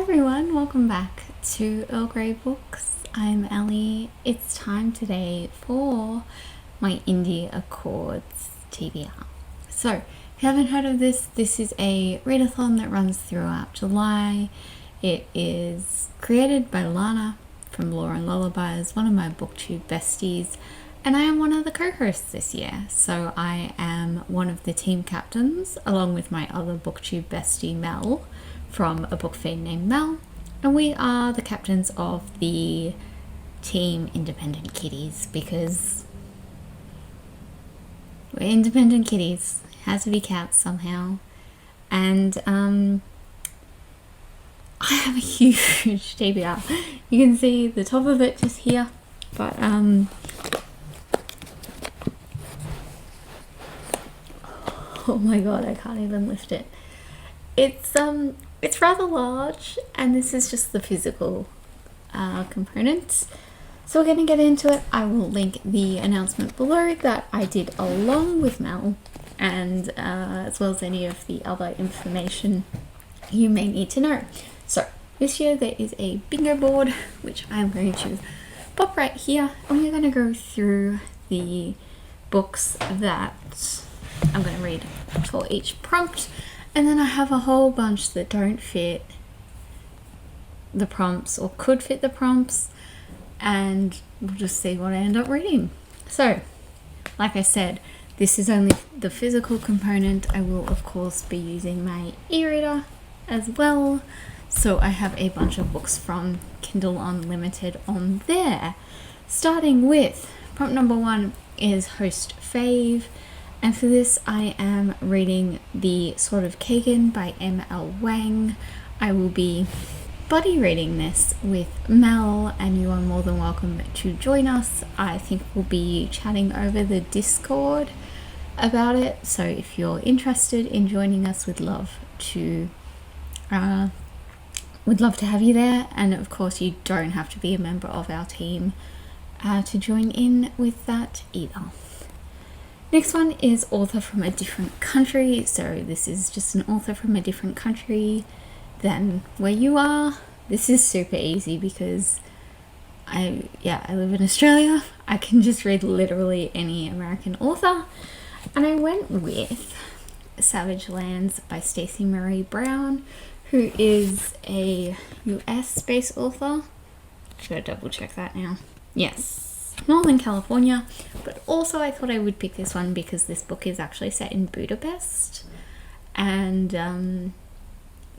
everyone, welcome back to Earl Grey Books. I'm Ellie. It's time today for my Indie Accords TBR. So, if you haven't heard of this is a readathon that runs throughout July. It is created by Lana from Law and Lullabies, one of my booktube besties, and I am one of the co-hosts this year. So I am one of the team captains along with my other booktube bestie Mel from a book feed named Mel, and we are the captains of the team Independent Kitties because we're independent kitties. It has to be cats somehow. And I have a huge TBR. You can see the top of it just here, but oh my god, I can't even lift it. It's rather large, and this is just the physical components. So we're going to get into it. I will link the announcement below that I did along with Mel, and as well as any of the other information you may need to know. So this year there is a bingo board, which I'm going to pop right here, and we're going to go through the books that I'm going to read for each prompt. And then I have a whole bunch that don't fit the prompts or could fit the prompts, and we'll just see what I end up reading. So, like I said, this is only the physical component. I will of course be using my e-reader as well. So I have a bunch of books from Kindle Unlimited on there. Starting with prompt number 1 is Host Fave. And for this, I am reading The Sword of Kagan by M.L. Wang. I will be buddy reading this with Mel, and you are more than welcome to join us. I think we'll be chatting over the Discord about it. So if you're interested in joining us, we'd love to have you there. And of course, you don't have to be a member of our team to join in with that either. Next one is author from a different country. So this is just an author from a different country than where you are. This is super easy because I live in Australia. I can just read literally any American author. And I went with Savage Lands by Stacey Marie Brown, who is a US-based author. Should I double check that now? Yes. Northern California, but also I thought I would pick this one because this book is actually set in Budapest, and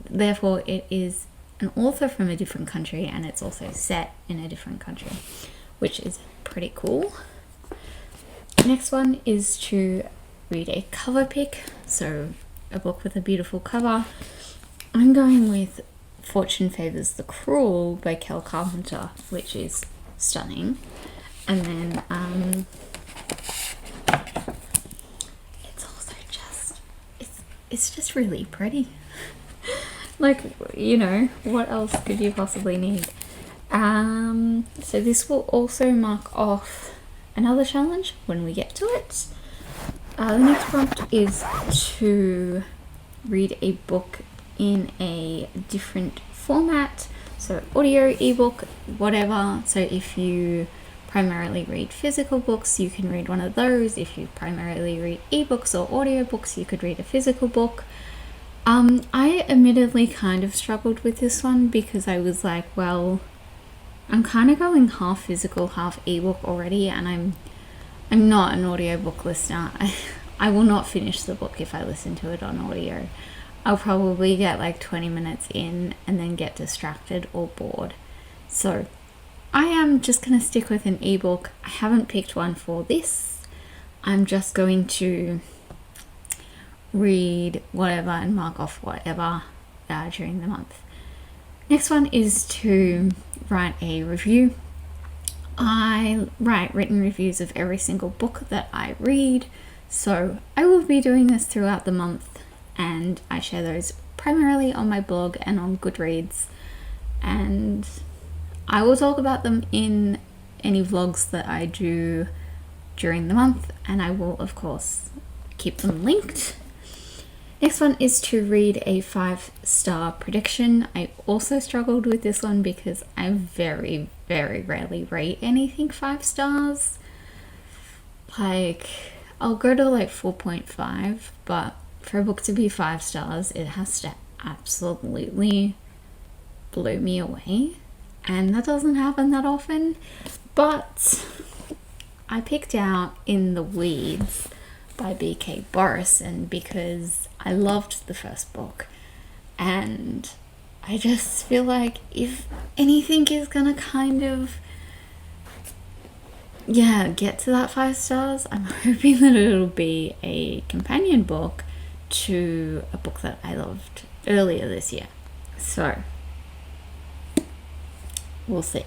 therefore it is an author from a different country, and it's also set in a different country, which is pretty cool. Next one is to read a cover pick, so a book with a beautiful cover. I'm going with Fortune Favors the Cruel by Kel Carpenter, which is stunning. And then it's also it's just really pretty. Like, you know, what else could you possibly need? So this will also mark off another challenge when we get to it. The next prompt is to read a book in a different format. So audio, ebook, whatever. So if you primarily read physical books, you can read one of those. If you primarily read ebooks or audiobooks, you could read a physical book. I admittedly kind of struggled with this one because I was like, well, I'm kind of going half physical, half ebook already, and I'm not an audiobook listener. I will not finish the book if I listen to it on audio. I'll probably get like 20 minutes in and then get distracted or bored. So I am just going to stick with an ebook. I haven't picked one for this. I'm just going to read whatever and mark off whatever during the month. Next one is to write a review. I write written reviews of every single book that I read, so I will be doing this throughout the month, and I share those primarily on my blog and on Goodreads, and I will talk about them in any vlogs that I do during the month, and I will of course keep them linked. Next one is to read a 5-star prediction. I also struggled with this one because I very, very rarely rate anything 5 stars. Like, I'll go to like 4.5, but for a book to be 5 stars, it has to absolutely blow me away. And that doesn't happen that often. But I picked out In the Weeds by B.K. Borison because I loved the first book, and I just feel like if anything is gonna kind of get to that 5 stars, I'm hoping that it'll be a companion book to a book that I loved earlier this year. So we'll see.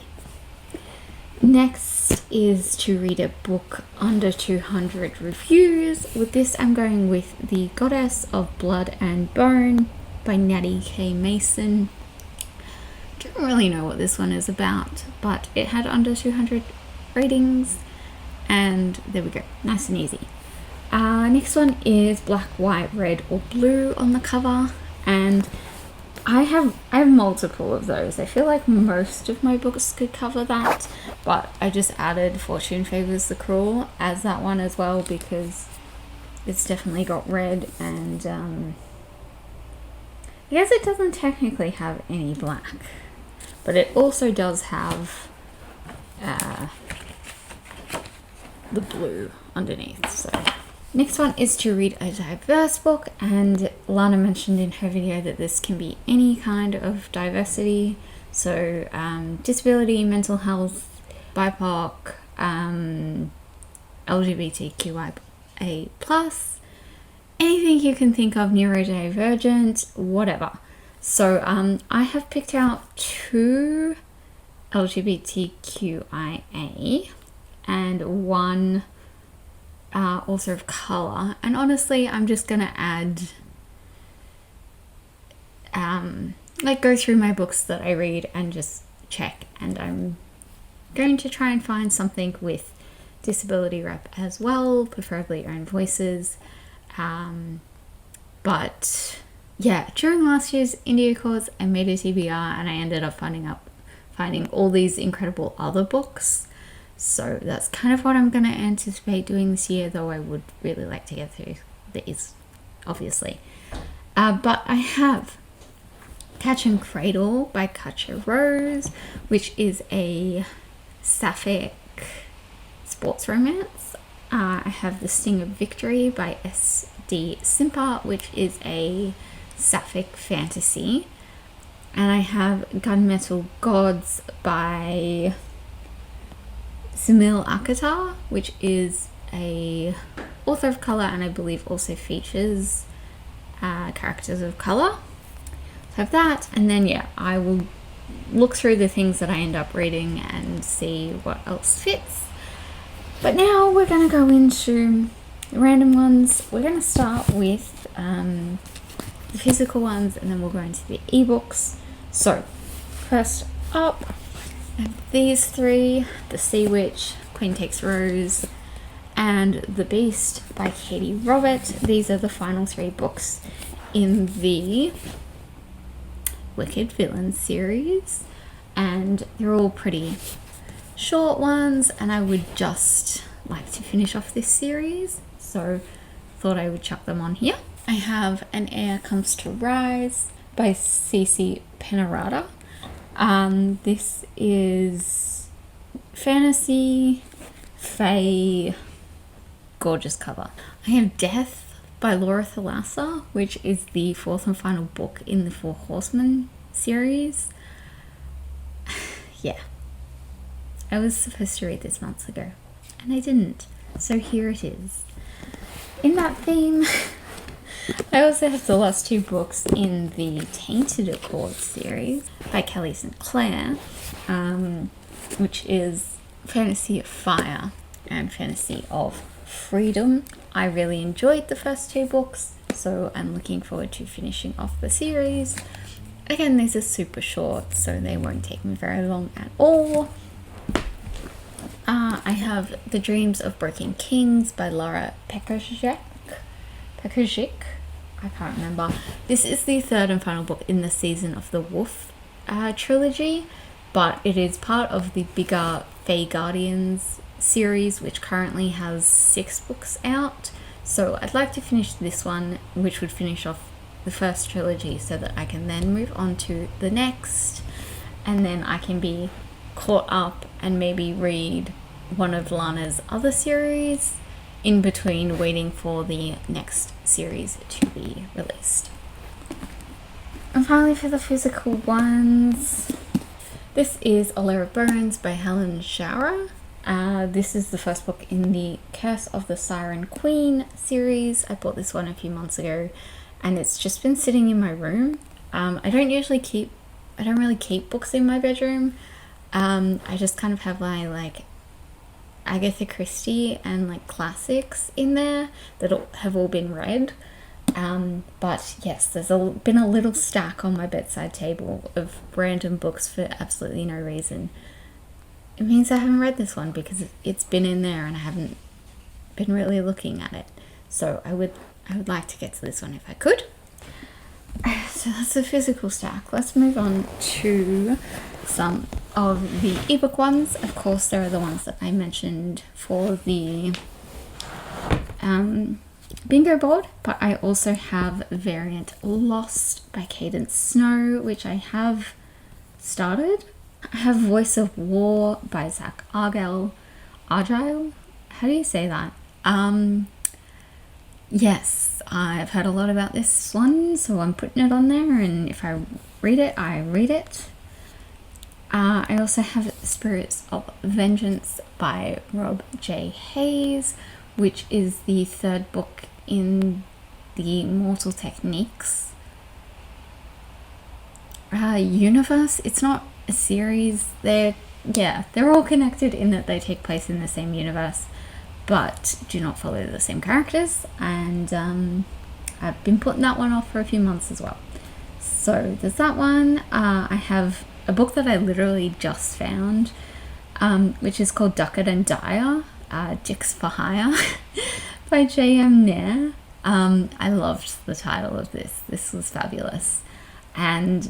Next is to read a book under 200 reviews. With this, I'm going with The Goddess of Blood and Bone by Natty K. Mason. Don't really know what this one is about, but it had under 200 ratings, and there we go, nice and easy. Next one is Black, White, Red or Blue on the cover, and I have multiple of those. I feel like most of my books could cover that, but I just added Fortune Favors the Cruel as that one as well because it's definitely got red, and I guess it doesn't technically have any black, but it also does have the blue underneath. So next one is to read a diverse book, and Lana mentioned in her video that this can be any kind of diversity, so disability, mental health, BIPOC, LGBTQIA+, anything you can think of, neurodivergent, whatever. So I have picked out 2 LGBTQIA and 1 author of color, and honestly I'm just gonna add go through my books that I read and just check, and I'm going to try and find something with disability rep as well, preferably own voices, but yeah, during last year's India course I made a TBR and I ended up finding all these incredible other books. So that's kind of what I'm going to anticipate doing this year, though I would really like to get through these, obviously. But I have Catch and Cradle by Katja Rose, which is a sapphic sports romance. I have The Sting of Victory by S.D. Simper, which is a sapphic fantasy. And I have Gunmetal Gods by Sunil Akatar, which is a author of color and I believe also features characters of color. So I have that, and then I will look through the things that I end up reading and see what else fits. But now we're going to go into the random ones. We're going to start with the physical ones, and then we'll go into the ebooks. So first up, I have these 3, The Sea Witch, Queen Takes Rose, and The Beast by Katie Robert. These are the final 3 books in the Wicked Villains series, and they're all pretty short ones, and I would just like to finish off this series, so thought I would chuck them on here. I have An Heir Comes to Rise by Cece Penarata. This is fantasy, fae, gorgeous cover. I have Death by Laura Thalassa, which is the 4th and final book in the Four Horsemen series. Yeah, I was supposed to read this months ago and I didn't, so here it is. In that theme, I also have the last 2 books in the Tainted Accord series by Kelly St. Clair, which is Fantasy of Fire and Fantasy of Freedom. I really enjoyed the first 2 books, so I'm looking forward to finishing off the series. Again, these are super short, so they won't take me very long at all. I have The Dreams of Broken Kings by Laura Pekajic. I can't remember. This is the third and final book in the Season of the Wolf trilogy, but it is part of the bigger Fae Guardians series, which currently has 6 books out. So I'd like to finish this one, which would finish off the first trilogy, so that I can then move on to the next, and then I can be caught up and maybe read one of Lana's other series in between waiting for the next series to be released. And finally, for the physical ones, this is A Lair of Bones by Helen Shara. This is the first book in the Curse of the Siren Queen series. I bought this one a few months ago, and it's just been sitting in my room. I don't really keep books in my bedroom. I just kind of have my like Agatha Christie and like classics in there that have all been read. But yes, there's been a little stack on my bedside table of random books for absolutely no reason. It means I haven't read this one because it's been in there and I haven't been really looking at it. So I would like to get to this one if I could. So that's the physical stack. Let's move on to some of the ebook ones. Of course, there are the ones that I mentioned for the bingo board, but I also have variant Lost by Cadence Snow, which I have started. I have Voice of War by Zach Argyle. How do you say that? Yes, I've heard a lot about this one, so I'm putting it on there, and if I read it, I read it. I also have Spirits of Vengeance by Rob J. Hayes, which is the third book in the Mortal Techniques universe. It's not a series. They're all connected in that they take place in the same universe, but do not follow the same characters, and I've been putting that one off for a few months as well. So there's that one. I have a book that I literally just found, which is called Duckett and Dyer, Dicks for Hire by J.M. Nair. I loved the title of this. This was fabulous. And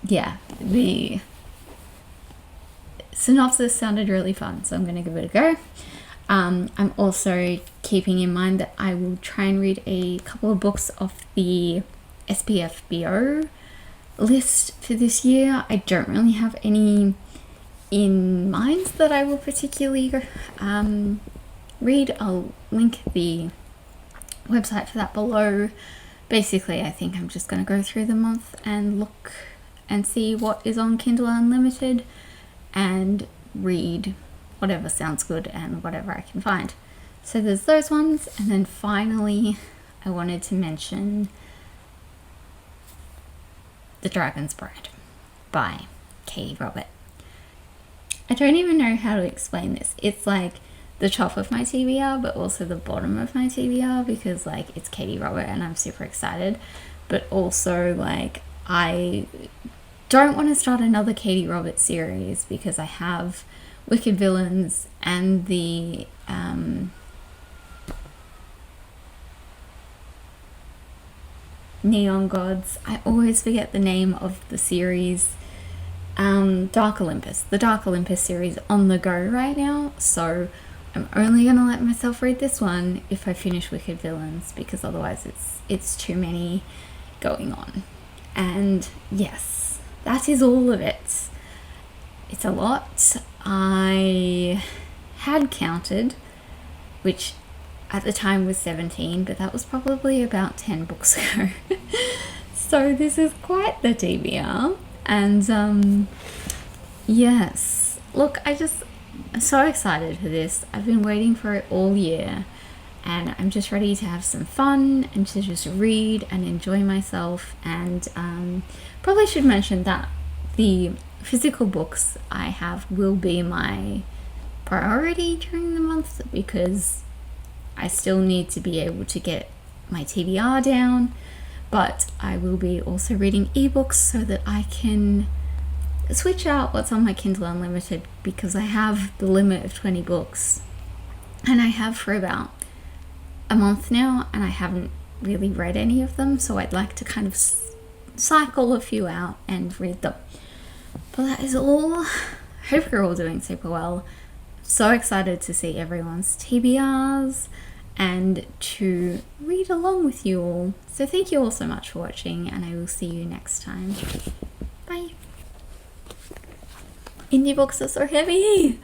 the synopsis sounded really fun, so I'm going to give it a go. I'm also keeping in mind that I will try and read a couple of books off the SPFBO list for this year. I don't really have any in mind that I will particularly read. I'll link the website for that below. Basically, I think I'm just going to go through the month and look and see what is on Kindle Unlimited and read whatever sounds good and whatever I can find. So there's those ones, and then finally I wanted to mention The Dragon's Bride by Katie Robert. I don't even know how to explain this. It's like the top of my TBR, but also the bottom of my TBR, because like it's Katie Robert and I'm super excited, but also like I don't want to start another Katie Robert series because I have Wicked Villains and the Neon Gods. I always forget the name of the series. Dark Olympus, the Dark Olympus series on the go right now, so I'm only gonna let myself read this one if I finish Wicked Villains, because otherwise it's too many going on. And yes, that is all of it. It's a lot. I had counted, which at the time was 17, but that was probably about 10 books ago. So this is quite the TBR. And yes, look, I'm so excited for this. I've been waiting for it all year, and I'm just ready to have some fun and to just read and enjoy myself. And probably should mention that the physical books I have will be my priority during the month, because I still need to be able to get my TBR down, but I will be also reading ebooks so that I can switch out what's on my Kindle Unlimited, because I have the limit of 20 books, and I have for about a month now, and I haven't really read any of them, so I'd like to kind of cycle a few out and read them. But that is all. Hope you're all doing super well. So excited to see everyone's TBRs and to read along with you all. So thank you all so much for watching, and I will see you next time. Bye. Indie books are so heavy.